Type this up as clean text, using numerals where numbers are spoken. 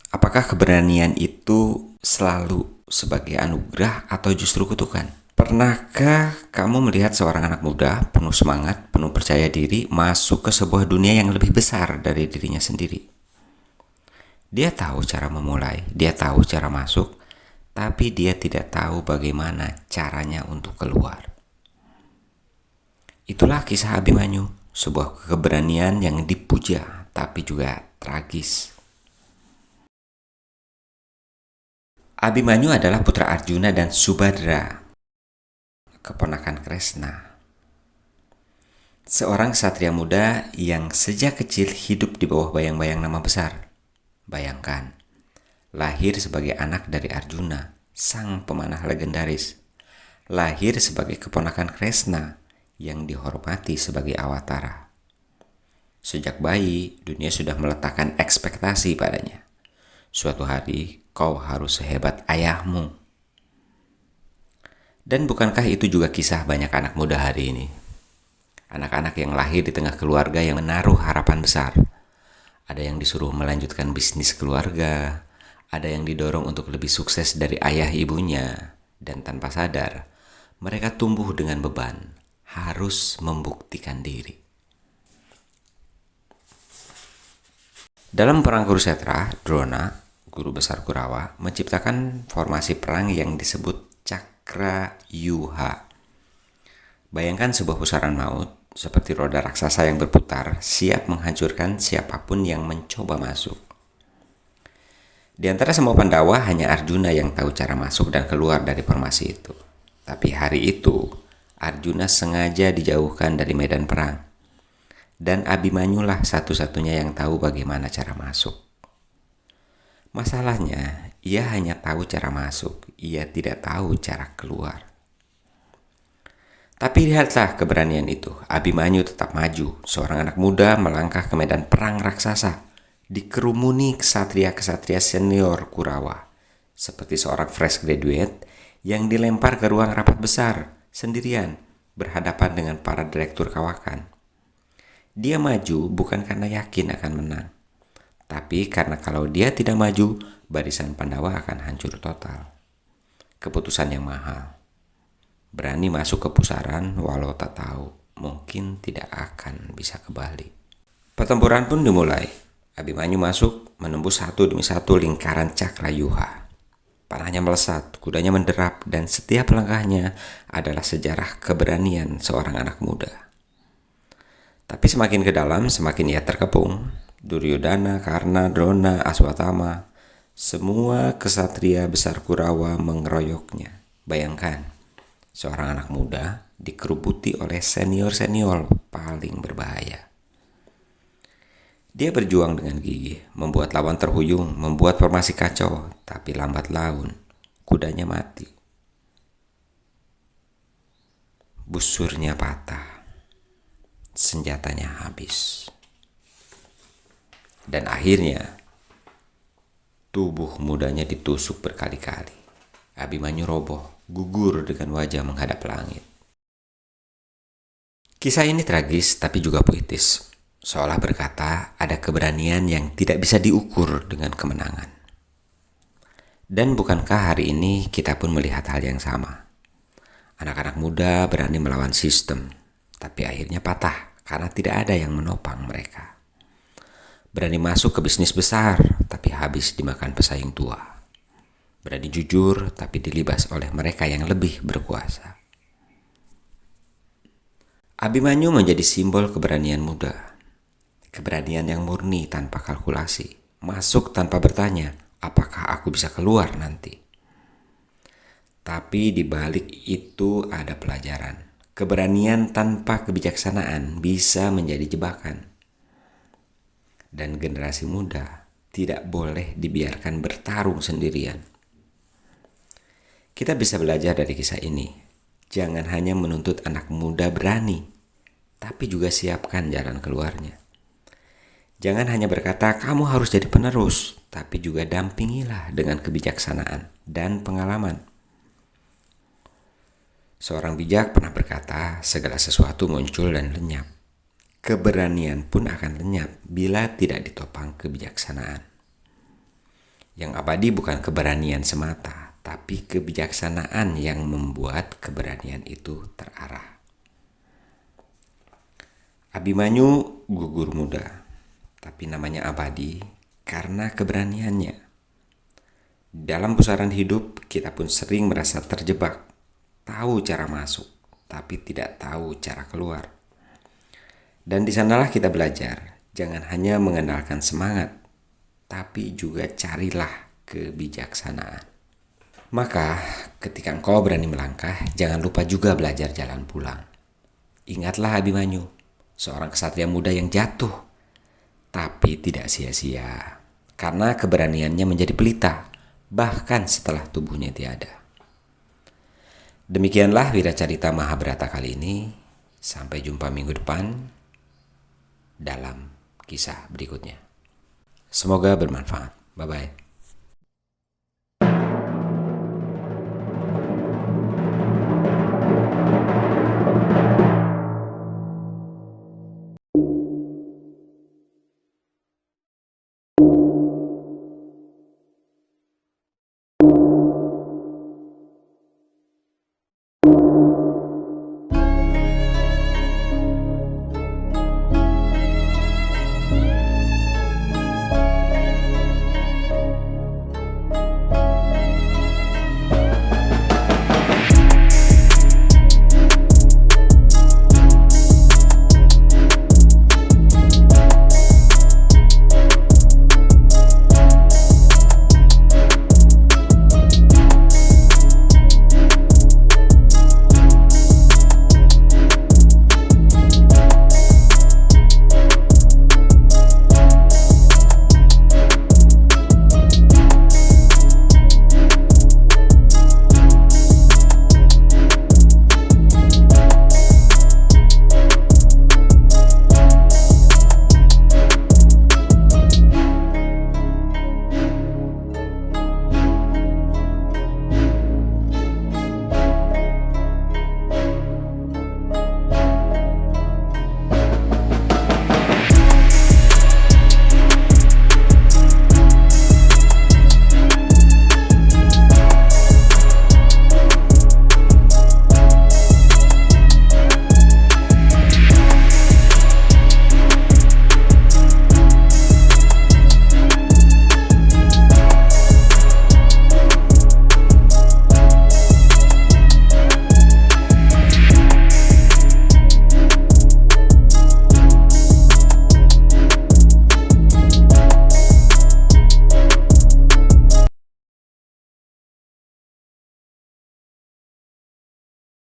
Apakah keberanian itu selalu sebagai anugerah atau justru kutukan? Pernahkah kamu melihat seorang anak muda penuh semangat, penuh percaya diri masuk ke sebuah dunia yang lebih besar dari dirinya sendiri? Dia tahu cara memulai, dia tahu cara masuk, tapi dia tidak tahu bagaimana caranya untuk keluar. Itulah kisah Abimanyu, sebuah keberanian yang dipuja tapi juga tragis. Abimanyu adalah putra Arjuna dan Subadra, keponakan Kresna. Seorang satria muda yang sejak kecil hidup di bawah bayang-bayang nama besar. Bayangkan, lahir sebagai anak dari Arjuna, sang pemanah legendaris. Lahir sebagai keponakan Kresna yang dihormati sebagai awatara. Sejak bayi, dunia sudah meletakkan ekspektasi padanya. Suatu hari, kau harus sehebat ayahmu. Dan bukankah itu juga kisah banyak anak muda hari ini? Anak-anak yang lahir di tengah keluarga yang menaruh harapan besar. Ada yang disuruh melanjutkan bisnis keluarga, ada yang didorong untuk lebih sukses dari ayah ibunya, dan tanpa sadar, mereka tumbuh dengan beban, harus membuktikan diri. Dalam Perang Kurusetra, Drona, guru besar Kurawa, menciptakan formasi perang yang disebut Cakra Yuha. Bayangkan sebuah pusaran maut, seperti roda raksasa yang berputar, siap menghancurkan siapapun yang mencoba masuk. Di antara semua Pandawa, hanya Arjuna yang tahu cara masuk dan keluar dari formasi itu. Tapi hari itu, Arjuna sengaja dijauhkan dari medan perang. Dan Abimanyu lah satu-satunya yang tahu bagaimana cara masuk. Masalahnya, ia hanya tahu cara masuk, ia tidak tahu cara keluar. Tapi lihatlah keberanian itu. Abimanyu tetap maju. Seorang anak muda melangkah ke medan perang raksasa, dikerumuni ksatria-ksatria senior Kurawa, seperti seorang fresh graduate yang dilempar ke ruang rapat besar sendirian, berhadapan dengan para direktur kawakan. Dia maju bukan karena yakin akan menang, tapi karena kalau dia tidak maju, barisan Pandawa akan hancur total. Keputusan yang mahal. Berani masuk ke pusaran walau tak tahu mungkin tidak akan bisa kembali. Pertempuran pun dimulai. Abimanyu masuk menembus satu demi satu lingkaran Cakrayuha. Panahnya melesat, kudanya menderap, dan setiap langkahnya adalah sejarah keberanian seorang anak muda. Tapi semakin ke dalam, semakin ia terkepung. Duryodhana, Karna, Drona, Aswatthama, semua kesatria besar Kurawa mengeroyoknya. Bayangkan, seorang anak muda dikerubuti oleh senior-senior paling berbahaya. Dia berjuang dengan gigih, membuat lawan terhuyung, membuat formasi kacau, tapi lambat laun, kudanya mati. Busurnya patah, senjatanya habis. Dan akhirnya, tubuh mudanya ditusuk berkali-kali. Abimanyu roboh, gugur dengan wajah menghadap langit. Kisah ini tragis tapi juga puitis. Seolah berkata ada keberanian yang tidak bisa diukur dengan kemenangan. Dan bukankah hari ini kita pun melihat hal yang sama? Anak-anak muda berani melawan sistem, tapi akhirnya patah karena tidak ada yang menopang mereka. Berani masuk ke bisnis besar, tapi habis dimakan pesaing tua. Berani jujur, tapi dilibas oleh mereka yang lebih berkuasa. Abimanyu menjadi simbol keberanian muda. Keberanian yang murni tanpa kalkulasi. Masuk tanpa bertanya, apakah aku bisa keluar nanti? Tapi di balik itu ada pelajaran. Keberanian tanpa kebijaksanaan bisa menjadi jebakan. Dan generasi muda tidak boleh dibiarkan bertarung sendirian. Kita bisa belajar dari kisah ini. Jangan hanya menuntut anak muda berani, tapi juga siapkan jalan keluarnya. Jangan hanya berkata kamu harus jadi penerus, tapi juga dampingilah dengan kebijaksanaan dan pengalaman. Seorang bijak pernah berkata, segala sesuatu muncul dan lenyap. Keberanian pun akan lenyap bila tidak ditopang kebijaksanaan. Yang abadi bukan keberanian semata, tapi kebijaksanaan yang membuat keberanian itu terarah. Abimanyu gugur muda, tapi namanya abadi karena keberaniannya. Dalam pusaran hidup, kita pun sering merasa terjebak, tahu cara masuk, tapi tidak tahu cara keluar. Dan di sanalah kita belajar, jangan hanya mengandalkan semangat, tapi juga carilah kebijaksanaan. Maka, ketika engkau berani melangkah, jangan lupa juga belajar jalan pulang. Ingatlah Abimanyu, seorang kesatria muda yang jatuh, tapi tidak sia-sia, karena keberaniannya menjadi pelita, bahkan setelah tubuhnya tiada. Demikianlah Wiracarita Mahabharata kali ini. Sampai jumpa minggu depan dalam kisah berikutnya. Semoga bermanfaat. Bye-bye.